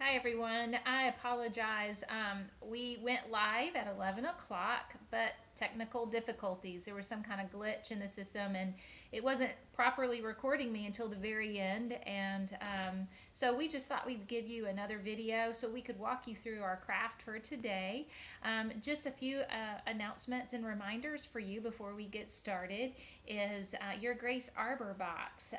Hi everyone. I apologize. We went live at 11 o'clock, but technical difficulties. There was some kind of glitch in the system and it wasn't properly recording me until the very end. And so we just thought we'd give you another video so we could walk you through our craft for today. Just a few announcements and reminders for you before we get started is your Grace Arbor box.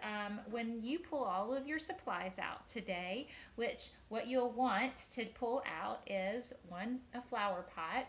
When you pull all of your supplies out today, which what you'll want to pull out is one, a flower pot.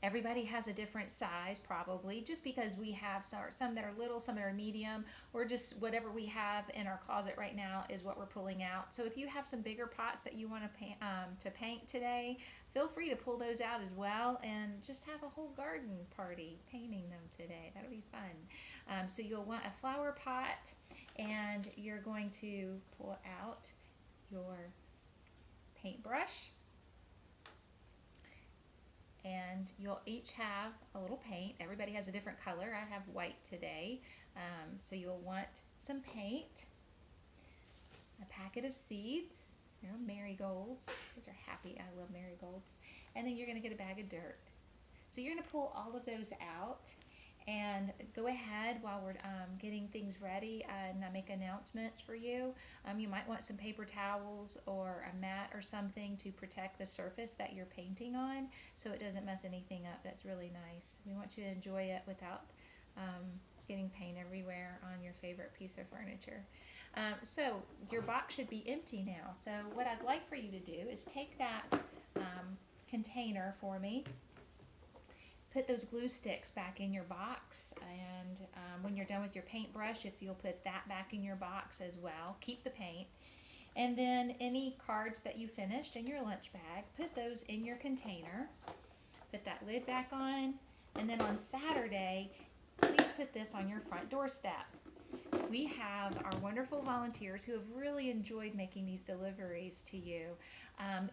Everybody has a different size probably, just because we have some that are little, some that are medium, or just whatever we have in our closet right now is what we're pulling out. So if you have some bigger pots that you want to paint today, feel free to pull those out as well and just have a whole garden party painting them today. That'll be fun. So you'll want a flower pot, and you're going to pull out your paintbrush, and you'll each have a little paint. Everybody has a different color. I have white today. So you'll want some paint, a packet of seeds, marigolds. Those are happy. I love marigolds. And then you're going to get a bag of dirt. So you're going to pull all of those out and go ahead while we're getting things ready and I make announcements for you. You might want some paper towels or a mat or something to protect the surface that you're painting on so it doesn't mess anything up. That's really nice. We want you to enjoy it without getting paint everywhere on your favorite piece of furniture. So your box should be empty now. So what I'd like for you to do is take that container for me, put those glue sticks back in your box, and when you're done with your paintbrush, if you'll put that back in your box as well, keep the paint. And then any cards that you finished in your lunch bag, put those in your container, put that lid back on, and then on Saturday, please put this on your front doorstep. We have our wonderful volunteers who have really enjoyed making these deliveries to you.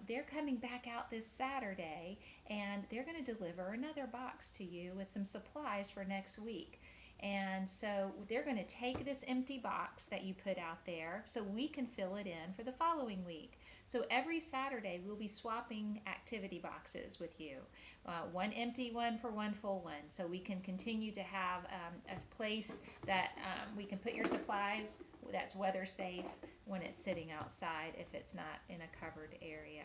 They're coming back out this Saturday, and they're going to deliver another box to you with some supplies for next week. And so they're going to take this empty box that you put out there so we can fill it in for the following week. So every Saturday we'll be swapping activity boxes with you, one empty one for one full one, so we can continue to have a place that we can put your supplies that's weather safe when it's sitting outside if it's not in a covered area.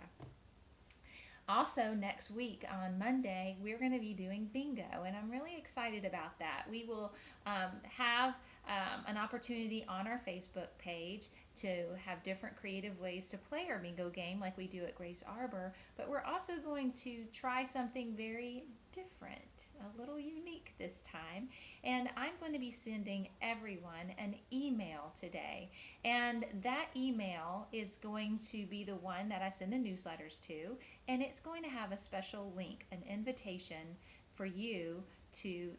Also, next week on Monday, we're going to be doing bingo, and I'm really excited about that. We will have an opportunity on our Facebook page to have different creative ways to play our bingo game like we do at Grace Arbor, but we're also going to try something very different, a little unique this time. And I'm going to be sending everyone an email today. And that email is going to be the one that I send the newsletters to. And it's going to have a special link, an invitation for you to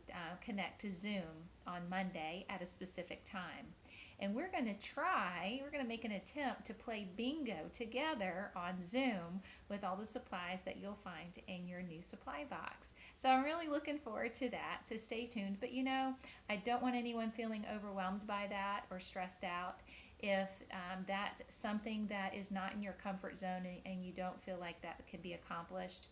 connect to Zoom on Monday at a specific time. And we're going to make an attempt to play bingo together on Zoom with all the supplies that you'll find in your new supply box. So I'm really looking forward to that. So stay tuned. But I don't want anyone feeling overwhelmed by that or stressed out. If that's something that is not in your comfort zone and you don't feel like that can be accomplished,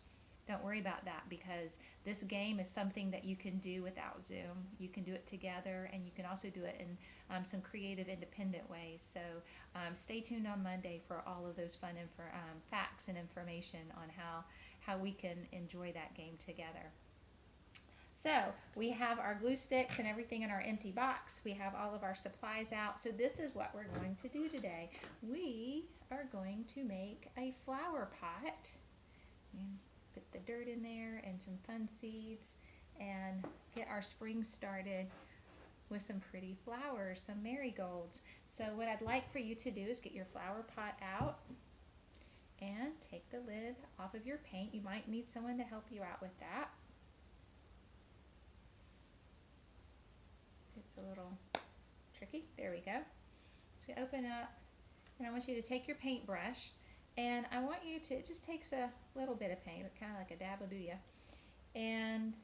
don't worry about that, because this game is something that you can do without Zoom. You can do it together, and you can also do it in some creative, independent ways. So stay tuned on Monday for all of those fun facts and information on how we can enjoy that game together. So we have our glue sticks and everything in our empty box. We have all of our supplies out. So this is what we're going to do today. We are going to make a flower pot. And put the dirt in there and some fun seeds and get our spring started with some pretty flowers, some marigolds. So what I'd like for you to do is get your flower pot out and take the lid off of your paint. You might need someone to help you out with that. It's a little tricky. There we go. So open up, and I want you to take your paintbrush, and I want you to, it just takes a little bit of paint, kind of like a dab will do ya. And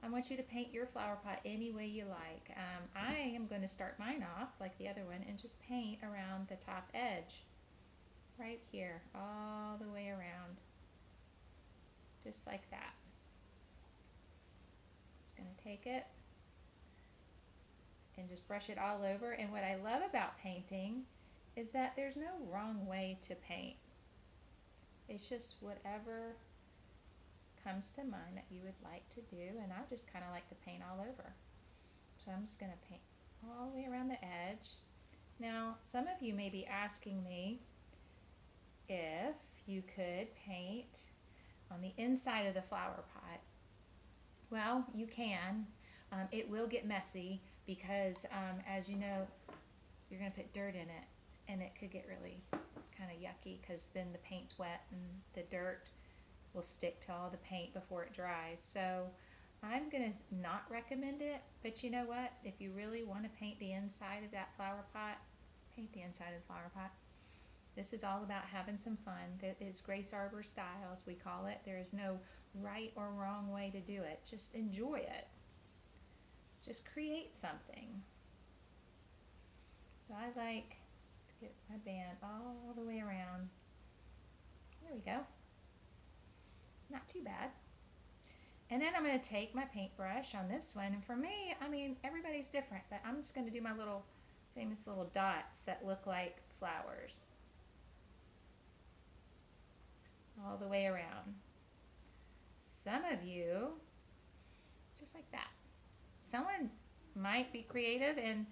I want you to paint your flower pot any way you like. I am going to start mine off like the other one and just paint around the top edge right here, all the way around, just like that. Just gonna take it and just brush it all over. And what I love about painting is that there's no wrong way to paint. It's just whatever comes to mind that you would like to do, and I just kind of like to paint all over. So I'm just going to paint all the way around the edge. Now, some of you may be asking me if you could paint on the inside of the flower pot. Well, you can. It will get messy because, as you know, you're going to put dirt in it, and it could get really kind of yucky because then the paint's wet and the dirt will stick to all the paint before it dries. So I'm going to not recommend it, but you know what? If you really want to paint the inside of that flower pot, paint the inside of the flower pot. This is all about having some fun. That is Grace Arbor style, as we call it. There is no right or wrong way to do it. Just enjoy it. Just create something. So I like to get my band all the way around. There we go. Not too bad. And then I'm going to take my paintbrush on this one. And for me, I mean, everybody's different, but I'm just going to do my little famous little dots that look like flowers. All the way around. Some of you, just like that. Someone might be creative and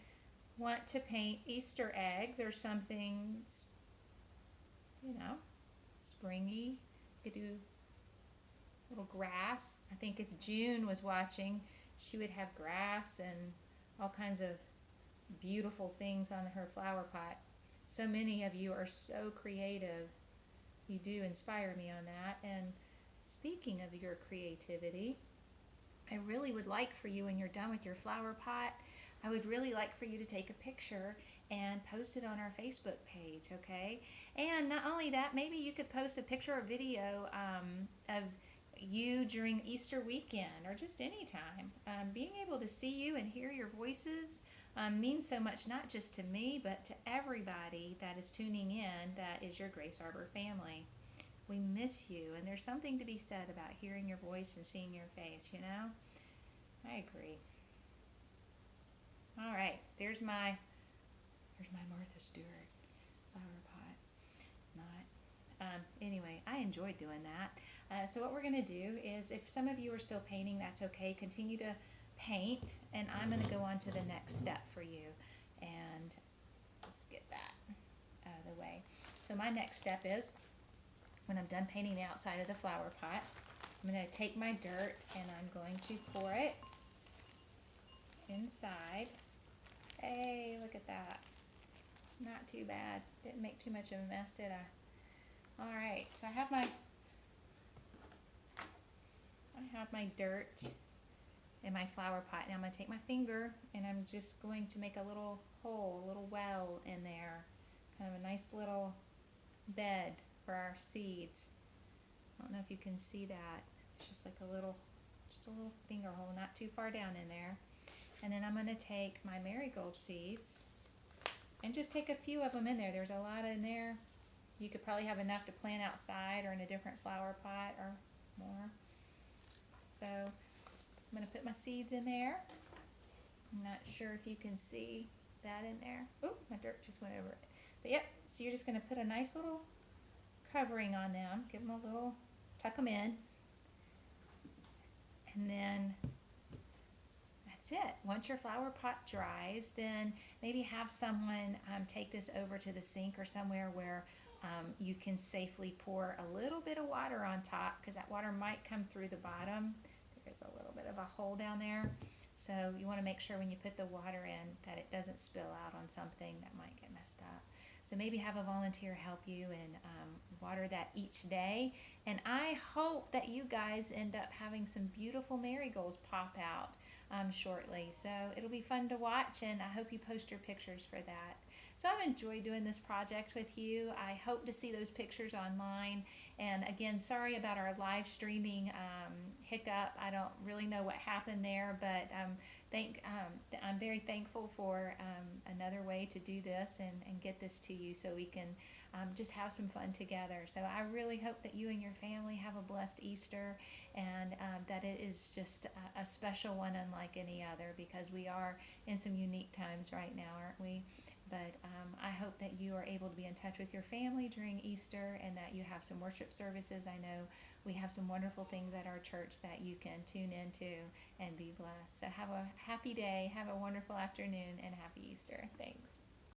want to paint Easter eggs or something, you know, springy. You could do little grass. I think if June was watching, she would have grass and all kinds of beautiful things on her flower pot. So many of you are so creative. You do inspire me on that. And speaking of your creativity, I really would like for you, when you're done with your flower pot, I would really like for you to take a picture and post it on our Facebook page, okay? And not only that, maybe you could post a picture or video of you during Easter weekend or just any time. Being able to see you and hear your voices means so much, not just to me, but to everybody that is tuning in that is your Grace Arbor family. We miss you, and there's something to be said about hearing your voice and seeing your face, you know? I agree. All right, there's my Martha Stewart flower pot. Not. Anyway, I enjoyed doing that. So what we're going to do is, if some of you are still painting, that's okay. Continue to paint, and I'm going to go on to the next step for you. And let's get that out of the way. So my next step is, when I'm done painting the outside of the flower pot, I'm going to take my dirt and I'm going to pour it inside. Hey, look at that. Not too bad. Didn't make too much of a mess, did I? All right, so I have my dirt in my flower pot. Now I'm going to take my finger and I'm just going to make a little hole, a little well in there. Kind of a nice little bed for our seeds. I don't know if you can see that. It's just like a little finger hole, not too far down in there. And then I'm going to take my marigold seeds and just take a few of them in there. There's a lot in there. You could probably have enough to plant outside or in a different flower pot or more. So I'm going to put my seeds in there. I'm not sure if you can see that in there. Oh, my dirt just went over it. But yep, so you're just going to put a nice little covering on them. Give them a little, tuck them in. And then that's it. Once your flower pot dries, then maybe have someone take this over to the sink or somewhere where you can safely pour a little bit of water on top, because that water might come through the bottom. There's a little bit of a hole down there. So you want to make sure when you put the water in that it doesn't spill out on something that might get messed up. So maybe have a volunteer help you and water that each day. And I hope that you guys end up having some beautiful marigolds pop out shortly. So it'll be fun to watch, and I hope you post your pictures for that. So I've enjoyed doing this project with you. I hope to see those pictures online. And again, sorry about our live streaming hiccup. I don't really know what happened there, but I'm very thankful for another way to do this and get this to you so we can just have some fun together. So I really hope that you and your family have a blessed Easter, and that it is just a special one unlike any other, because we are in some unique times right now, aren't we? But I hope that you are able to be in touch with your family during Easter, and that you have some worship services. I know we have some wonderful things at our church that you can tune into and be blessed. So have a happy day, have a wonderful afternoon, and happy Easter. Thanks.